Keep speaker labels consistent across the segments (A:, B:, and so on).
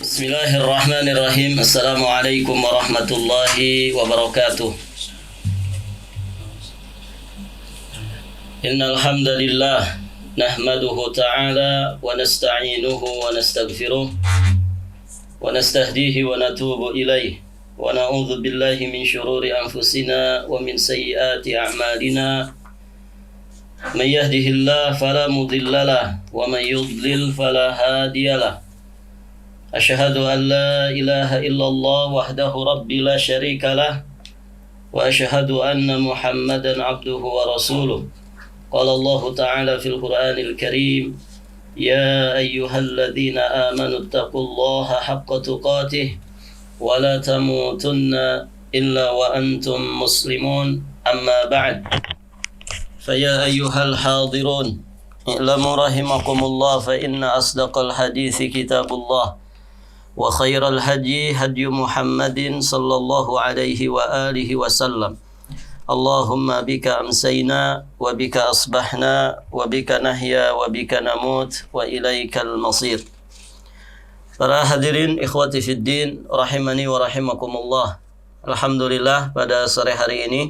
A: Bismillahirrahmanirrahim. Assalamualaikum warahmatullahi wabarakatuh. Innal hamdalillah nahmaduhu ta'ala wa nasta'inuhu wa nastaghfiruh wa nastahdihi wa natubu ilaih wa na'udzu billahi min syururi anfusina wa min sayyiati a'malina. May yahdihillahu fala mudilla lahu wa may yudlil fala hadiya lahu. Asyhadu an la ilaha illallah wahdahu rabbi la syarika lah wa asyhadu anna Muhammadan abduhu wa rasuluh. Qala Allah ta'ala fil Qur'anil Karim, ya ayyuhalladzina amanu taqullaha haqqa tuqatih wa la tamutunna illa wa antum muslimun. Amma ba'd. Faya ayyuhal hadirun, i'lamu rahimakumullah fa inna asdaqal hadithi kitabullah wa khairal hadi hadi Muhammadin sallallahu alaihi wa alihi wasallam. Allahumma bika amsayna wa bika asbahna wa bika nahya wa bika namut wa ilaikal masir. Para hadirin ikhwati fiddin rahimani wa rahimakumullah. Alhamdulillah, pada sore hari ini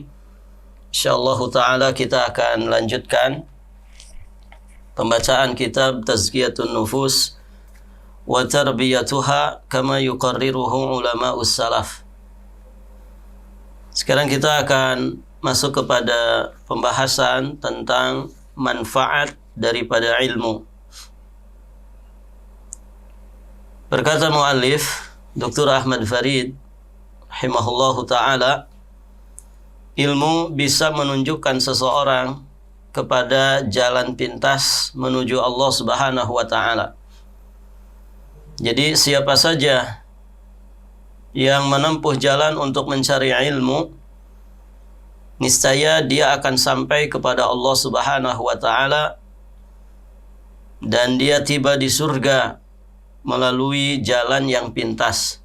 A: insyaallah taala kita akan lanjutkan pembacaan kitab Tazkiyatun Nufus wa tarbiyatuha kama yuqarriruhu ulama'us salaf. Sekarang kita akan masuk kepada pembahasan tentang manfaat daripada ilmu. Berkata muallif Dr. Ahmad Farid rahimahullahu taala, ilmu bisa menunjukkan seseorang kepada jalan pintas menuju Allah Subhanahu wa taala. Jadi siapa saja yang menempuh jalan untuk mencari ilmu, niscaya dia akan sampai kepada Allah Subhanahu wa taala dan dia tiba di surga melalui jalan yang pintas.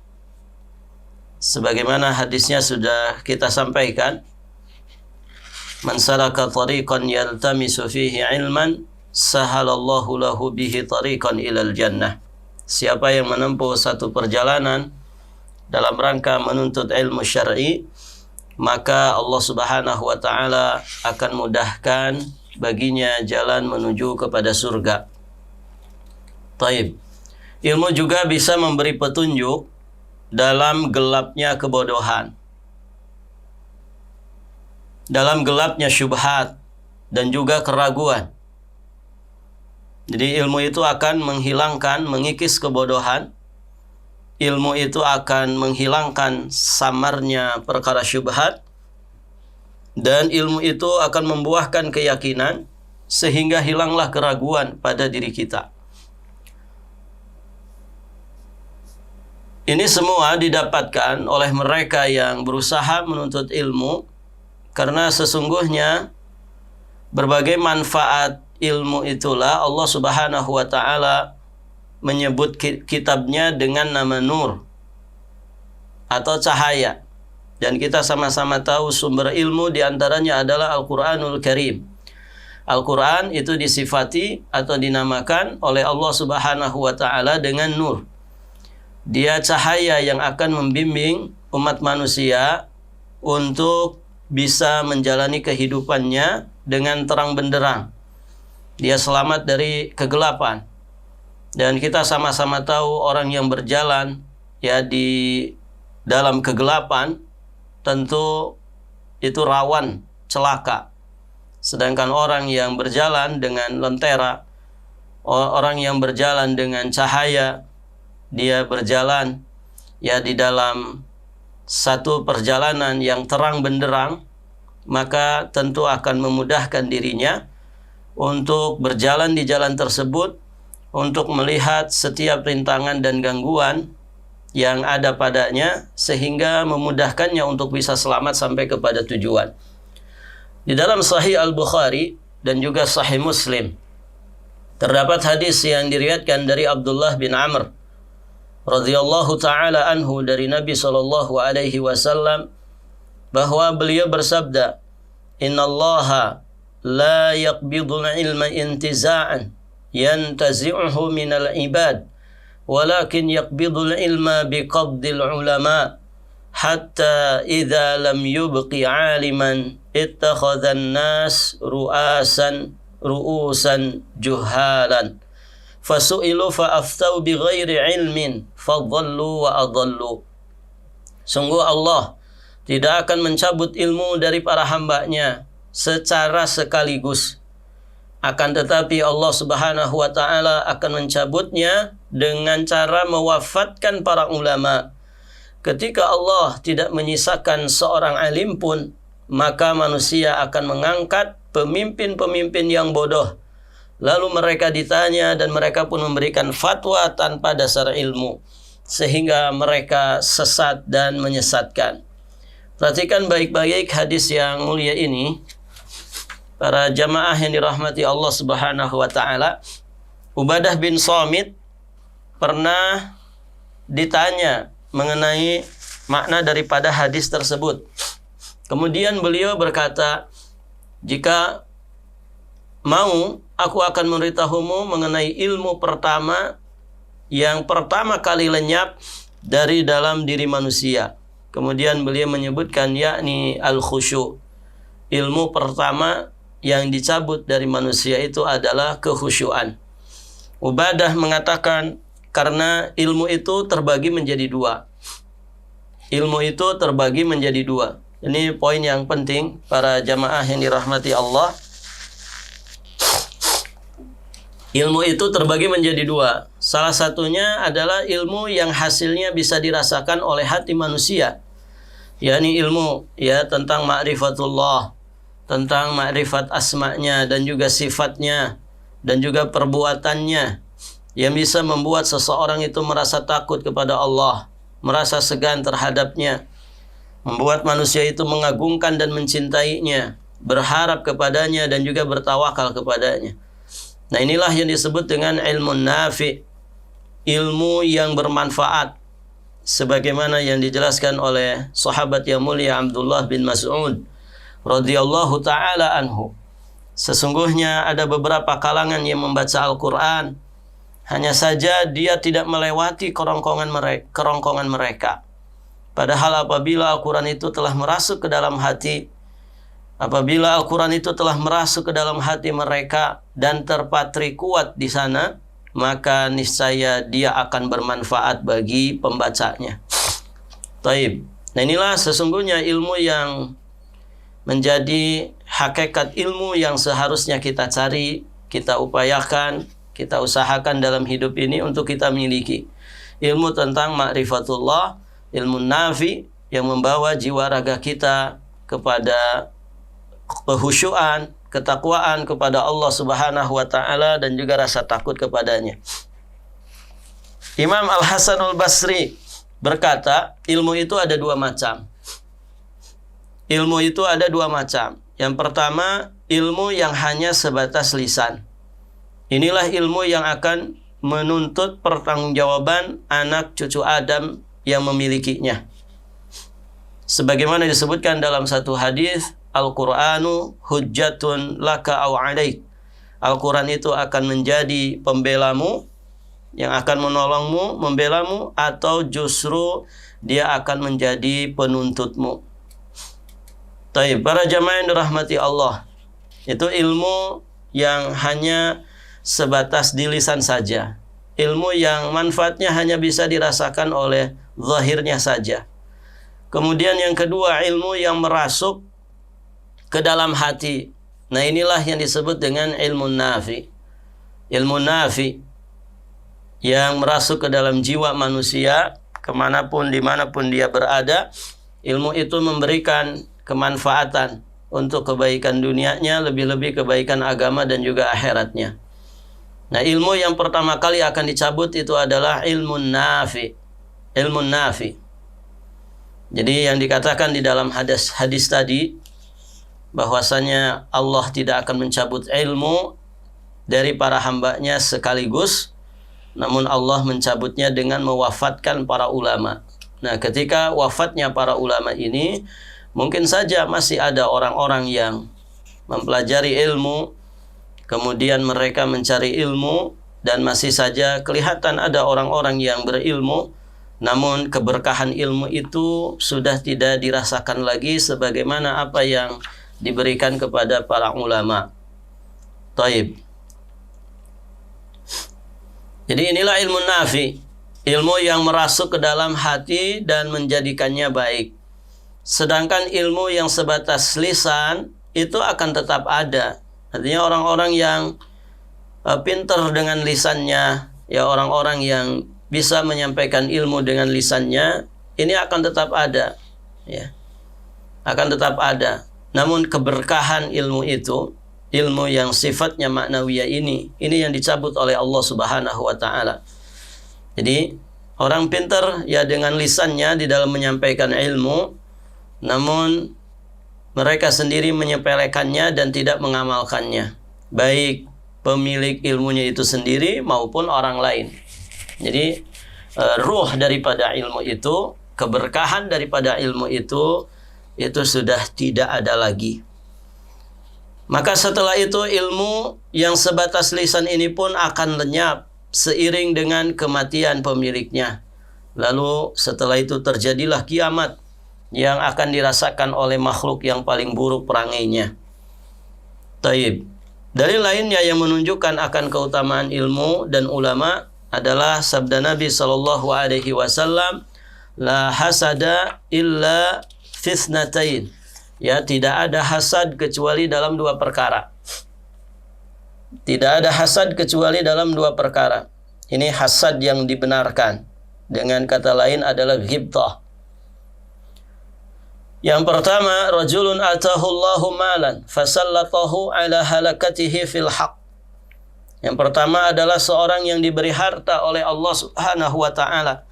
A: Sebagaimana hadisnya sudah kita sampaikan, man salaka tariqan yaltamisu fihi ilman sahalallahu lahu bihi tariqan ilal jannah. Siapa yang menempuh satu perjalanan dalam rangka menuntut ilmu syar'i, maka Allah Subhanahu wa taala akan mudahkan baginya jalan menuju kepada surga. Taib. Ilmu juga bisa memberi petunjuk dalam gelapnya kebodohan, dalam gelapnya syubhat dan juga keraguan. Jadi ilmu itu akan menghilangkan, mengikis kebodohan. Ilmu itu akan menghilangkan samarnya perkara syubhat. Dan ilmu itu akan membuahkan keyakinan sehingga hilanglah keraguan pada diri kita. Ini semua didapatkan oleh mereka yang berusaha menuntut ilmu, karena sesungguhnya berbagai manfaat ilmu itulah Allah Subhanahu wa taala menyebut kitabnya dengan nama nur atau cahaya. Dan kita sama-sama tahu sumber ilmu diantaranya adalah Al-Quranul Karim. Al-Quran itu disifati atau dinamakan oleh Allah Subhanahu wa taala dengan nur. Dia cahaya yang akan membimbing umat manusia untuk bisa menjalani kehidupannya dengan terang benderang. Dia selamat dari kegelapan. Dan kita sama-sama tahu orang yang berjalan ya di dalam kegelapan tentu itu rawan celaka. Sedangkan orang yang berjalan dengan lentera, orang yang berjalan dengan cahaya, dia berjalan ya di dalam satu perjalanan yang terang benderang, maka tentu akan memudahkan dirinya untuk berjalan di jalan tersebut, untuk melihat setiap rintangan dan gangguan yang ada padanya, sehingga memudahkannya untuk bisa selamat sampai kepada tujuan. Di dalam Sahih Al-Bukhari dan juga Sahih Muslim terdapat hadis yang diriwayatkan dari Abdullah bin Amr radhiyallahu taala anhu dari Nabi sallallahu alaihi wasallam, bahwa beliau bersabda, "Innallaha la yaqbidul ilma intiza'an yantazi'uhu minal ibad walakin yaqbidul ilma biqabdil ulama hatta idza lam yubqi 'aliman ittakhadhan nas ru'usan juhalan fasu'ilu fa'aftau bighairi ilmin fadhallu wa adallu. Sungguh Allah tidak akan mencabut ilmu dari para hambanya secara sekaligus, akan tetapi Allah Subhanahu wa ta'ala akan mencabutnya dengan cara mewafatkan para ulama. Ketika Allah tidak menyisakan seorang alim pun, maka manusia akan mengangkat pemimpin-pemimpin yang bodoh. Lalu mereka ditanya dan mereka pun memberikan fatwa tanpa dasar ilmu, sehingga mereka sesat dan menyesatkan. Perhatikan baik-baik hadis yang mulia ini, para jamaah yang dirahmati Allah Subhanahu wa ta'ala. Ubadah bin Samit pernah ditanya mengenai makna daripada hadis tersebut. Kemudian beliau berkata, jika mau, aku akan memberitahumu mengenai ilmu pertama yang pertama kali lenyap dari dalam diri manusia. Kemudian beliau menyebutkan yakni al-khusyu'. Ilmu pertama yang dicabut dari manusia itu adalah kekhusyuan. Ubadah mengatakan, karena ilmu itu terbagi menjadi dua. Ilmu itu terbagi menjadi dua. Ini poin yang penting para jamaah yang dirahmati Allah. Ilmu itu terbagi menjadi dua. Salah satunya adalah ilmu yang hasilnya bisa dirasakan oleh hati manusia, yakni ilmu tentang ma'rifatullah, tentang ma'rifat asma'nya dan juga sifatnya dan juga perbuatannya, yang bisa membuat seseorang itu merasa takut kepada Allah, merasa segan terhadapnya, membuat manusia itu mengagungkan dan mencintainya, berharap kepadanya dan juga bertawakal kepadanya. Nah, inilah yang disebut dengan ilmu nafi', ilmu yang bermanfaat, sebagaimana yang dijelaskan oleh sahabat yang mulia Abdullah bin Mas'ud radhiyallahu taala anhu. Sesungguhnya ada beberapa kalangan yang membaca Al-Quran, hanya saja dia tidak melewati kerongkongan mereka. Padahal apabila Al-Quran itu telah merasuk ke dalam hati, apabila Al-Quran itu telah merasuk ke dalam hati mereka dan terpatri kuat di sana, maka niscaya dia akan bermanfaat bagi pembacanya. Taib. Nah, inilah sesungguhnya ilmu yang menjadi hakikat ilmu yang seharusnya kita cari, kita upayakan, kita usahakan dalam hidup ini untuk kita miliki. Ilmu tentang ma'rifatullah, ilmu nafi yang membawa jiwa raga kita kepada kehusyuan, ketakwaan kepada Allah Subhanahu wa ta'ala dan juga rasa takut kepadanya. Imam Al-Hasan Al-Basri berkata, ilmu itu ada dua macam. Ilmu itu ada dua macam. Yang pertama, ilmu yang hanya sebatas lisan. Inilah ilmu yang akan menuntut pertanggungjawaban anak cucu Adam yang memilikinya. Sebagaimana disebutkan dalam satu hadis, Al-Qur'anu hujjatun laka aw 'alaik. Al-Quran itu akan menjadi pembelamu, yang akan menolongmu, membelamu, atau justru dia akan menjadi penuntutmu. Taib, para jamaah yang dirahmati Allah, itu ilmu yang hanya sebatas di lisan saja. Ilmu yang manfaatnya hanya bisa dirasakan oleh zahirnya saja. Kemudian yang kedua, ilmu yang merasuk ke dalam hati. Nah, inilah yang disebut dengan ilmu nafi. Ilmu nafi yang merasuk ke dalam jiwa manusia, kemanapun, dimanapun dia berada. Ilmu itu memberikan kemanfaatan untuk kebaikan dunianya, lebih-lebih kebaikan agama dan juga akhiratnya. Nah, ilmu yang pertama kali akan dicabut itu adalah ilmu nafi. Ilmu nafi. Jadi yang dikatakan di dalam hadis tadi, bahwasanya Allah tidak akan mencabut ilmu dari para hambanya sekaligus, namun Allah mencabutnya dengan mewafatkan para ulama. Nah, ketika wafatnya para ulama ini, mungkin saja masih ada orang-orang yang mempelajari ilmu, kemudian mereka mencari ilmu dan masih saja kelihatan ada orang-orang yang berilmu, namun keberkahan ilmu itu sudah tidak dirasakan lagi sebagaimana apa yang diberikan kepada para ulama. Taib. Jadi inilah ilmu nafi, ilmu yang merasuk ke dalam hati dan menjadikannya baik. Sedangkan ilmu yang sebatas lisan itu akan tetap ada. Artinya orang-orang yang pintar dengan lisannya, ya orang-orang yang bisa menyampaikan ilmu dengan lisannya, ini akan tetap ada, ya, akan tetap ada. Namun keberkahan ilmu itu, ilmu yang sifatnya maknawiyah ini yang dicabut oleh Allah Subhanahu wa taala. Jadi orang pintar ya dengan lisannya di dalam menyampaikan ilmu, namun mereka sendiri menyepelekannya dan tidak mengamalkannya, baik pemilik ilmunya itu sendiri maupun orang lain. Jadi ruh daripada ilmu itu, keberkahan daripada ilmu itu sudah tidak ada lagi. Maka setelah itu ilmu yang sebatas lisan ini pun akan lenyap seiring dengan kematian pemiliknya. Lalu setelah itu terjadilah kiamat yang akan dirasakan oleh makhluk yang paling buruk perangainya. Taib. Dalil lainnya yang menunjukkan akan keutamaan ilmu dan ulama adalah sabda Nabi sallallahu alaihi wasallam, la hasada illa fitnatain. Ya, tidak ada hasad kecuali dalam dua perkara. Tidak ada hasad kecuali dalam dua perkara. Ini hasad yang dibenarkan. Dengan kata lain adalah ghibtah. Yang pertama, rajulun atahu Allahu malan fasallatahu ala halakatihi fil haq. Yang pertama adalah seorang yang diberi harta oleh Allah Subhanahu wa taala.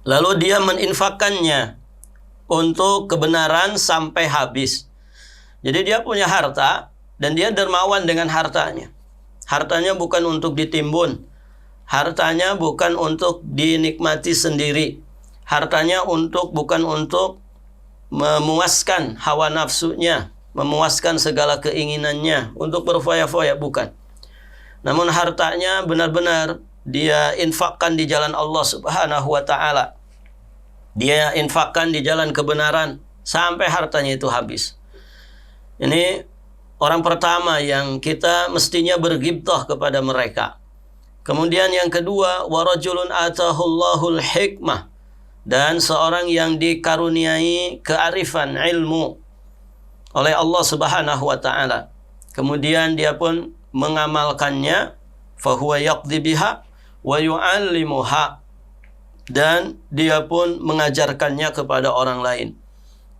A: Lalu dia meninfakkannya untuk kebenaran sampai habis. Jadi dia punya harta dan dia dermawan dengan hartanya. Hartanya bukan untuk ditimbun. Hartanya bukan untuk dinikmati sendiri. Hartanya bukan untuk memuaskan hawa nafsunya, memuaskan segala keinginannya, untuk berfoya-foya, bukan. Namun hartanya benar-benar dia infakkan di jalan Allah Subhanahu wa taala. Dia infakkan di jalan kebenaran sampai hartanya itu habis. Ini orang pertama yang kita mestinya berghibtah kepada mereka. Kemudian yang kedua, wa rajulun atahullahul hikmah, dan seorang yang dikaruniai kearifan ilmu oleh Allah Subhanahu wa taala. Kemudian dia pun mengamalkannya, fahuwa yaqdi biha wa yu'allimuha, dan dia pun mengajarkannya kepada orang lain.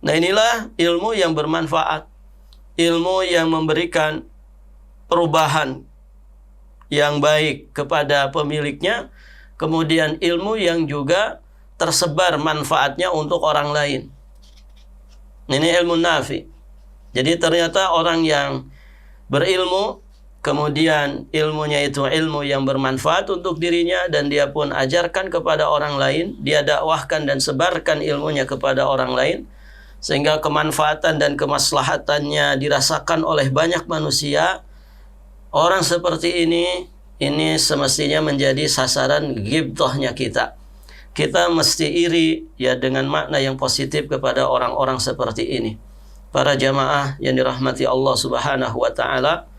A: Nah, inilah ilmu yang bermanfaat, ilmu yang memberikan perubahan yang baik kepada pemiliknya, kemudian ilmu yang juga tersebar manfaatnya untuk orang lain. Ini ilmu nafi. Jadi ternyata orang yang berilmu, kemudian ilmunya itu ilmu yang bermanfaat untuk dirinya dan dia pun ajarkan kepada orang lain, dia dakwahkan dan sebarkan ilmunya kepada orang lain, sehingga kemanfaatan dan kemaslahatannya dirasakan oleh banyak manusia. Orang seperti ini semestinya menjadi sasaran ghibtahnya kita. Kita mesti iri ya dengan makna yang positif kepada orang-orang seperti ini. Para jamaah yang dirahmati Allah Subhanahu wa taala,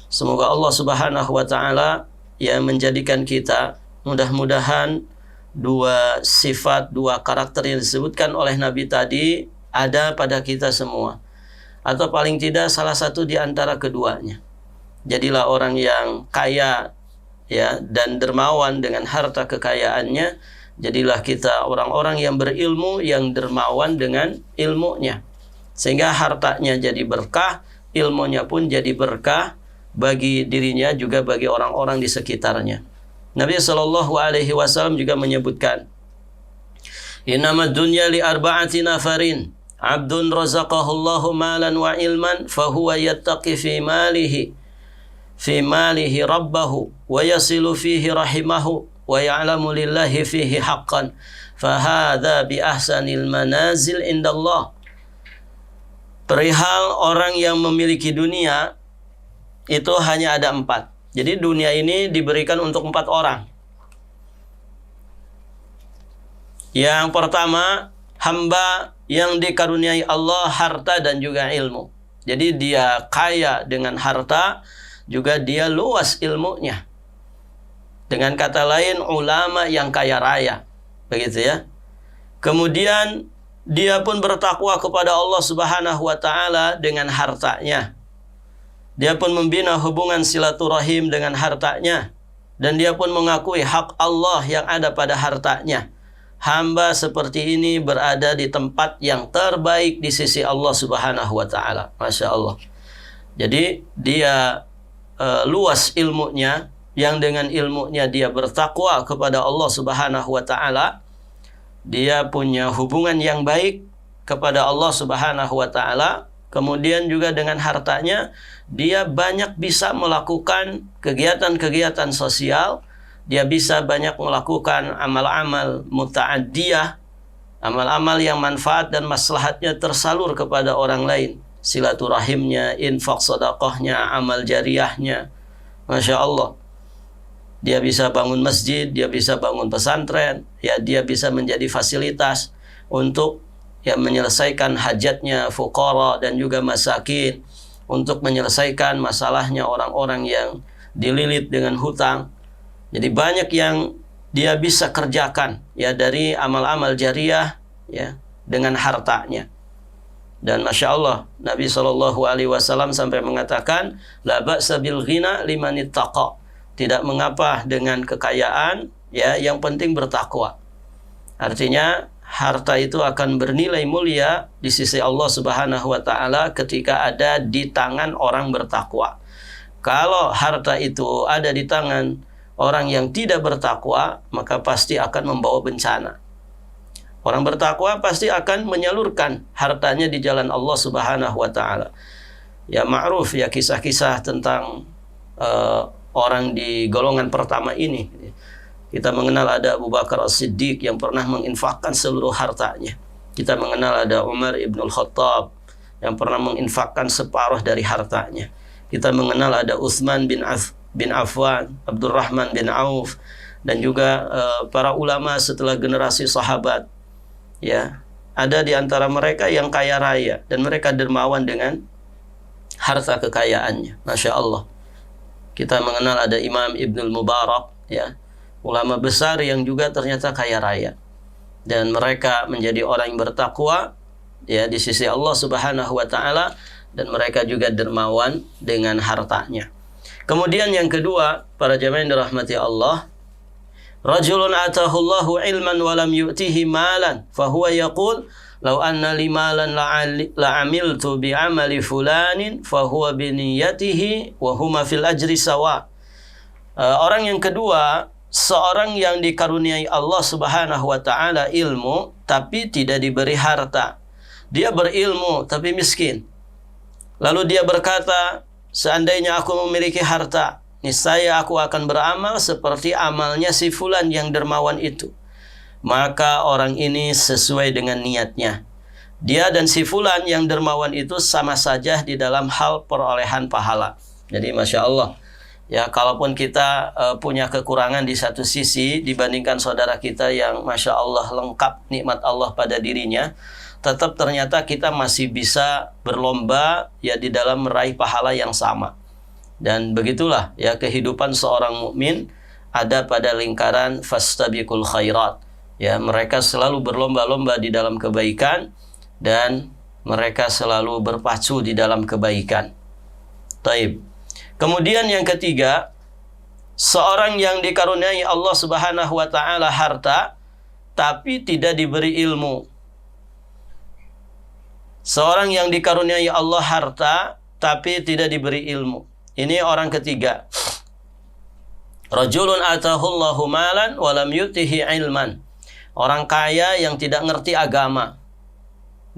A: semoga Allah Subhanahu wa taala yang menjadikan kita, mudah-mudahan dua sifat, dua karakter yang disebutkan oleh Nabi tadi ada pada kita semua, atau paling tidak salah satu di antara keduanya. Jadilah orang yang kaya ya dan dermawan dengan harta kekayaannya. Jadilah kita orang-orang yang berilmu, yang dermawan dengan ilmunya, sehingga hartanya jadi berkah, ilmunya pun jadi berkah bagi dirinya juga bagi orang-orang di sekitarnya. Nabi SAW juga menyebutkan, innamad dunya li arba'ati nafarin, abdun razaqahullahu malan wa ilman fahuwa yattaqi fi malihi rabbahu wa yasilu fihi rahimahu wa ya'lamu lillahi fihi haqqan fahadha bi ahsanil manazil indallah. Perihal orang yang memiliki dunia, itu hanya ada 4. Jadi dunia ini diberikan untuk 4 orang. Yang pertama, hamba yang dikaruniai Allah harta dan juga ilmu. Jadi dia kaya dengan harta, juga dia luas ilmunya. Dengan kata lain, ulama yang kaya raya. Begitu ya. Kemudian dia pun bertakwa kepada Allah Subhanahu wa taala dengan hartanya. Dia pun membina hubungan silaturahim dengan hartanya, dan dia pun mengakui hak Allah yang ada pada hartanya. Hamba seperti ini berada di tempat yang terbaik di sisi Allah Subhanahu wa taala. Masya Allah. Jadi dia luas ilmunya, yang dengan ilmunya dia bertakwa kepada Allah Subhanahu wa taala. Dia punya hubungan yang baik kepada Allah Subhanahu wa taala. Kemudian juga dengan hartanya dia banyak bisa melakukan kegiatan-kegiatan sosial. Dia bisa banyak melakukan amal-amal muta'addiyah, amal-amal yang manfaat dan maslahatnya tersalur kepada orang lain. Silaturahimnya, infak sedekahnya, amal jariyahnya. Masya Allah. Dia bisa bangun masjid, dia bisa bangun pesantren, ya dia bisa menjadi fasilitas untuk menyelesaikan hajatnya fuqara dan juga masakin, untuk menyelesaikan masalahnya orang-orang yang dililit dengan hutang. Jadi banyak yang dia bisa kerjakan ya dari amal-amal jariyah ya dengan hartanya. Dan Masya Allah, Nabi SAW sampai mengatakan, la ba'sa bil ghina liman ittaqa. Tidak mengapa dengan kekayaan, ya yang penting bertakwa. Artinya harta itu akan bernilai mulia di sisi Allah Subhanahu wa taala ketika ada di tangan orang bertakwa. Kalau harta itu ada di tangan orang yang tidak bertakwa, maka pasti akan membawa bencana. Orang bertakwa pasti akan menyalurkan hartanya di jalan Allah Subhanahu wa taala. Ya ma'ruf ya kisah-kisah tentang orang di golongan pertama ini. Kita mengenal ada Abu Bakar As-Siddiq yang pernah menginfakkan seluruh hartanya. Kita mengenal ada Umar Ibn Al-Khattab yang pernah menginfakkan separuh dari hartanya. Kita mengenal ada Utsman bin Affan, Abdurrahman bin Auf, dan juga para ulama setelah generasi sahabat. Ya, ada di antara mereka yang kaya raya dan mereka dermawan dengan harta kekayaannya. Masya Allah. Kita mengenal ada Imam Ibnul Mubarak, ya, ulama besar yang juga ternyata kaya raya, dan mereka menjadi orang yang bertakwa ya di sisi Allah Subhanahu wa taala, dan mereka juga dermawan dengan hartanya. Kemudian yang kedua, para jamaah yang dirahmati Allah, rajulun atahullahu ilman wa lam yu'tihi malan fahuwa yaqul law anna li malan la'amiltu bi amali fulanin fahuwa bi niyyatihi wa huma fil ajri sawa. Orang yang kedua, seorang yang dikaruniai Allah Subhanahu wa taala ilmu tapi tidak diberi harta. Dia berilmu tapi miskin. Lalu dia berkata, seandainya aku memiliki harta, niscaya aku akan beramal seperti amalnya si fulan yang dermawan itu. Maka orang ini sesuai dengan niatnya. Dia dan si fulan yang dermawan itu sama saja di dalam hal perolehan pahala. Jadi Masya Allah, ya kalaupun kita punya kekurangan di satu sisi dibandingkan saudara kita yang Masya Allah lengkap nikmat Allah pada dirinya, tetap ternyata kita masih bisa berlomba ya di dalam meraih pahala yang sama. Dan begitulah ya kehidupan seorang mukmin ada pada lingkaran fastabiqul khairat. Ya, mereka selalu berlomba-lomba di dalam kebaikan dan mereka selalu berpacu di dalam kebaikan. Taib. Kemudian yang ketiga, seorang yang dikaruniai Allah Subhanahu wa taala harta tapi tidak diberi ilmu. Seorang yang dikaruniai Allah harta tapi tidak diberi ilmu. Ini orang ketiga. Rajulun atahullahu malan wa lam yutihi ilman. Orang kaya yang tidak ngerti agama.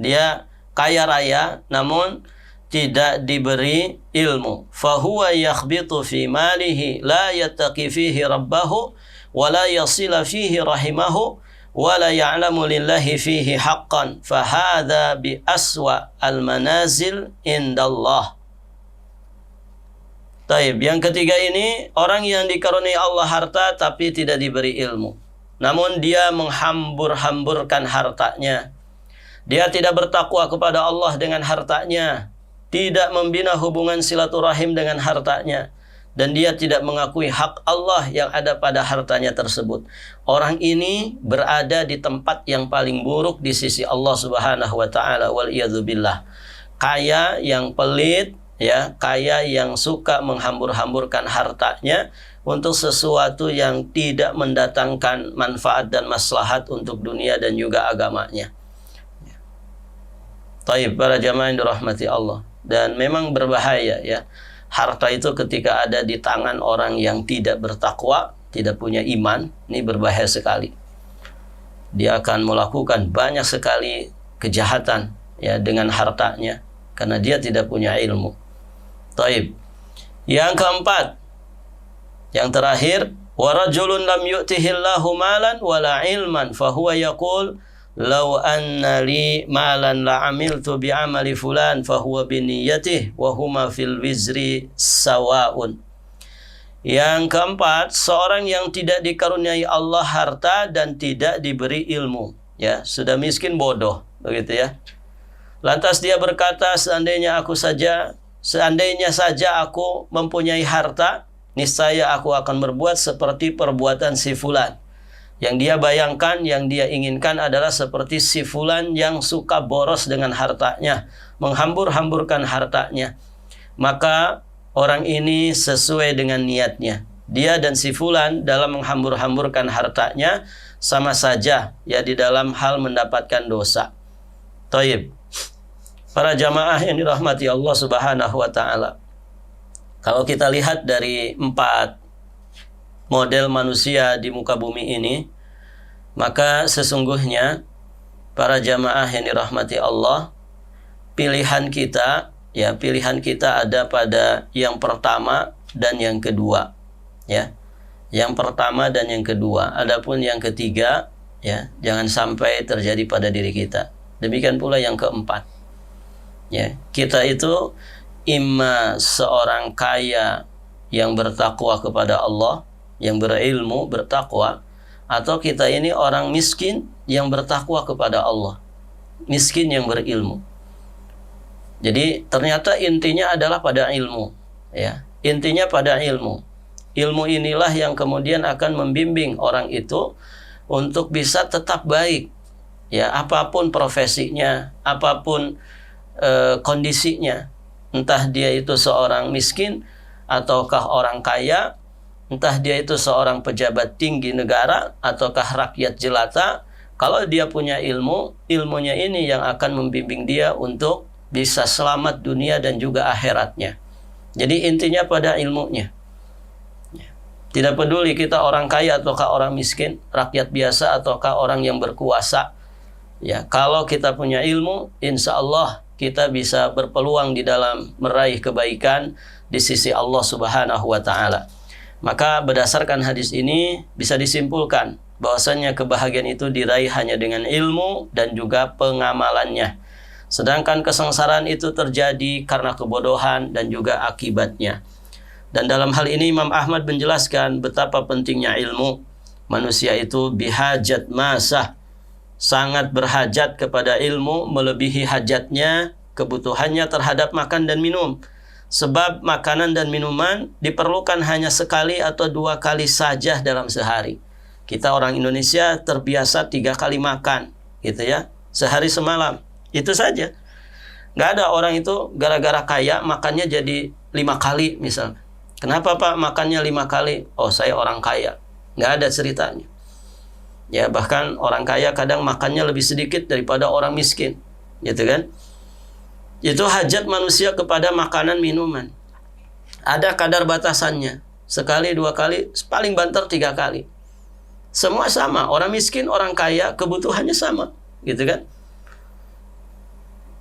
A: Dia kaya raya namun tidak diberi ilmu. Fahuwa yakhbitu fi malihi la yattaqi fihi rabbahu wa la yasila fihi rahimahu wa la ya'lamu lillahi fihi haqqan. Fahadha bi aswa al manazil indallah. Taib. Yang ketiga ini orang yang dikaruniai Allah harta tapi tidak diberi ilmu. Namun dia menghambur-hamburkan hartanya. Dia tidak bertakwa kepada Allah dengan hartanya. Tidak membina hubungan silaturahim dengan hartanya. Dan dia tidak mengakui hak Allah yang ada pada hartanya tersebut. Orang ini berada di tempat yang paling buruk di sisi Allah Subhanahu wa taala, wal iyadzubillah. Kaya yang pelit, ya, kaya yang suka menghambur-hamburkan hartanya untuk sesuatu yang tidak mendatangkan manfaat dan maslahat untuk dunia dan juga agamanya. Taib, para jamaah yang dirahmati Allah. Dan memang berbahaya, ya. Harta itu ketika ada di tangan orang yang tidak bertakwa, tidak punya iman, ini berbahaya sekali. Dia akan melakukan banyak sekali kejahatan, ya, dengan hartanya karena dia tidak punya ilmu. Taib. Yang keempat, yang terakhir, wa rajulun lam yu'tihillahu malan wala ilman fahuwa yaqul law anna li malan la amiltu bi amali fulan fahuwa bi niyyatihi wa huma fil wizri sawaun. Yang keempat, seorang yang tidak dikaruniai Allah harta dan tidak diberi ilmu, ya, sudah miskin bodoh, begitu ya. Lantas dia berkata, seandainya saja aku mempunyai harta, niscaya aku akan berbuat seperti perbuatan si fulan. Yang dia bayangkan, yang dia inginkan adalah seperti si fulan yang suka boros dengan hartanya, menghambur-hamburkan hartanya. Maka orang ini sesuai dengan niatnya. Dia dan si fulan dalam menghambur-hamburkan hartanya sama saja, ya, di dalam hal mendapatkan dosa. Taib. Para jamaah yang dirahmati Allah Subhanahu wa taala. Kalau kita lihat dari 4 model manusia di muka bumi ini, maka sesungguhnya para jamaah yang dirahmati Allah, pilihan kita ada pada yang pertama dan yang kedua, ya. Yang pertama dan yang kedua. Adapun yang ketiga, ya, jangan sampai terjadi pada diri kita. Demikian pula yang keempat. Ya, kita itu imma seorang kaya yang bertakwa kepada Allah, yang berilmu, bertakwa, atau kita ini orang miskin yang bertakwa kepada Allah, miskin yang berilmu. Jadi ternyata intinya adalah pada ilmu, ya. Intinya pada ilmu. Ilmu inilah yang kemudian akan membimbing orang itu untuk bisa tetap baik, ya, apapun profesinya, apapun kondisinya. Entah dia itu seorang miskin ataukah orang kaya, entah dia itu seorang pejabat tinggi negara ataukah rakyat jelata, kalau dia punya ilmu, ilmunya ini yang akan membimbing dia untuk bisa selamat dunia dan juga akhiratnya. Jadi intinya pada ilmunya. Tidak peduli kita orang kaya ataukah orang miskin, rakyat biasa ataukah orang yang berkuasa. Ya, kalau kita punya ilmu, insya Allah kita bisa berpeluang di dalam meraih kebaikan di sisi Allah Subhanahu wa taala. Maka berdasarkan hadis ini bisa disimpulkan bahwasanya kebahagiaan itu diraih hanya dengan ilmu dan juga pengamalannya. Sedangkan kesengsaraan itu terjadi karena kebodohan dan juga akibatnya. Dan dalam hal ini Imam Ahmad menjelaskan betapa pentingnya ilmu. Manusia itu bihajat masah, sangat berhajat kepada ilmu melebihi hajatnya, kebutuhannya terhadap makan dan minum. Sebab makanan dan minuman diperlukan hanya sekali atau 2 kali saja dalam sehari. Kita orang Indonesia terbiasa 3 kali makan, gitu ya, sehari semalam. Itu saja. Nggak ada orang itu gara-gara kaya makannya jadi 5 kali misalnya. Kenapa Pak makannya 5 kali? Oh, saya orang kaya. Nggak ada ceritanya. Ya, bahkan orang kaya kadang makannya lebih sedikit daripada orang miskin, gitu kan? Itu hajat manusia kepada makanan minuman. Ada kadar batasannya. Sekali, 2 kali, paling banter 3 kali. Semua sama. Orang miskin, orang kaya, kebutuhannya sama, gitu kan?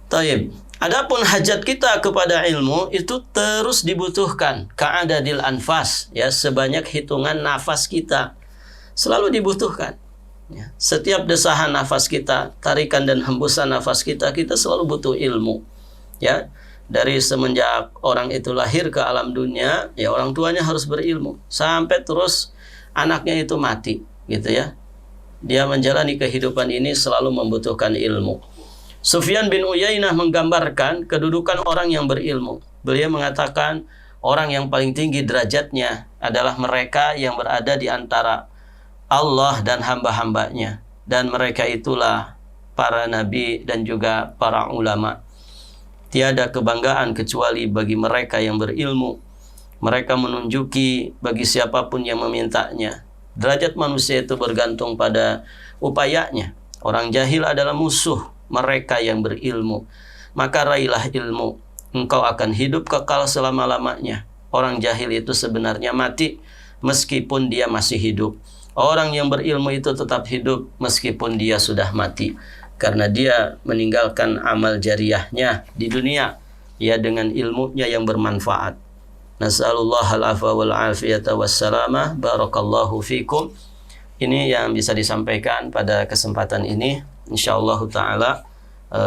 A: Taib. Adapun hajat kita kepada ilmu itu terus dibutuhkan. Ka'adadil anfas, ya, sebanyak hitungan nafas kita. Selalu dibutuhkan. Ya. Setiap desahan nafas kita, tarikan dan hembusan nafas kita, kita selalu butuh ilmu. Ya, dari semenjak orang itu lahir ke alam dunia, ya orang tuanya harus berilmu sampai terus anaknya itu mati, gitu ya. Dia menjalani kehidupan ini selalu membutuhkan ilmu. Sufyan bin Uyainah menggambarkan kedudukan orang yang berilmu. Beliau mengatakan orang yang paling tinggi derajatnya adalah mereka yang berada di antara Allah dan hamba-hambanya, dan mereka itulah para nabi dan juga para ulama. Tiada kebanggaan kecuali bagi mereka yang berilmu. Mereka menunjuki bagi siapapun yang memintanya. Derajat manusia itu bergantung pada upayanya. Orang jahil adalah musuh mereka yang berilmu. Maka raihlah ilmu, engkau akan hidup kekal selama-lamanya. Orang jahil itu sebenarnya mati meskipun dia masih hidup. Orang yang berilmu itu tetap hidup meskipun dia sudah mati, karena dia meninggalkan amal jariahnya di dunia, ya, dengan ilmunya yang bermanfaat. Nas'alullah al-afwa wal afiyata wassalamah. Barakallahu fikum. Ini yang bisa disampaikan pada kesempatan ini. Insyaallah ta'ala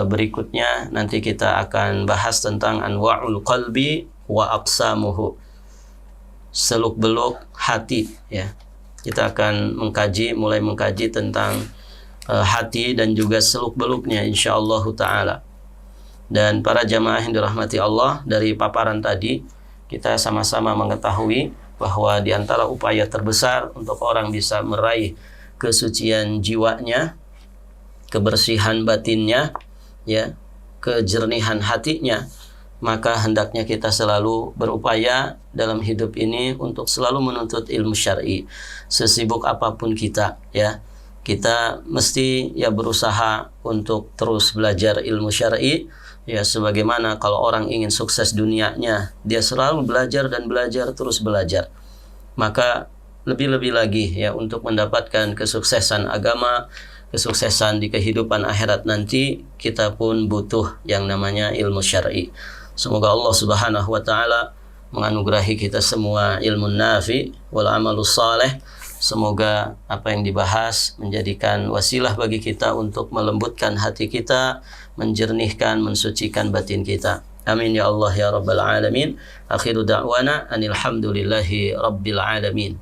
A: berikutnya nanti kita akan bahas tentang anwa'ul qalbi wa aqsamuhu, seluk-beluk hati, ya. Kita akan mulai mengkaji tentang hati dan juga seluk-beluknya insyaallah ta'ala. Dan para jamaah yang dirahmati Allah, dari paparan tadi kita sama-sama mengetahui bahwa di antara upaya terbesar untuk orang bisa meraih kesucian jiwanya, kebersihan batinnya, ya, kejernihan hatinya, maka hendaknya kita selalu berupaya dalam hidup ini untuk selalu menuntut ilmu syar'i. Sesibuk apapun kita, ya, kita mesti ya berusaha untuk terus belajar ilmu syar'i, ya, sebagaimana kalau orang ingin sukses dunianya, dia selalu belajar dan belajar, terus belajar. Maka lebih-lebih lagi, ya, untuk mendapatkan kesuksesan agama, kesuksesan di kehidupan akhirat nanti, kita pun butuh yang namanya ilmu syar'i. Semoga Allah Subhanahu wa taala menganugerahi kita semua ilmu nafi wal amalus saleh. Semoga apa yang dibahas menjadikan wasilah bagi kita untuk melembutkan hati kita, menjernihkan, mensucikan batin kita. Amin ya Allah ya rabbal alamin. Akhiru da'wana anil hamdulillahi rabbil alamin.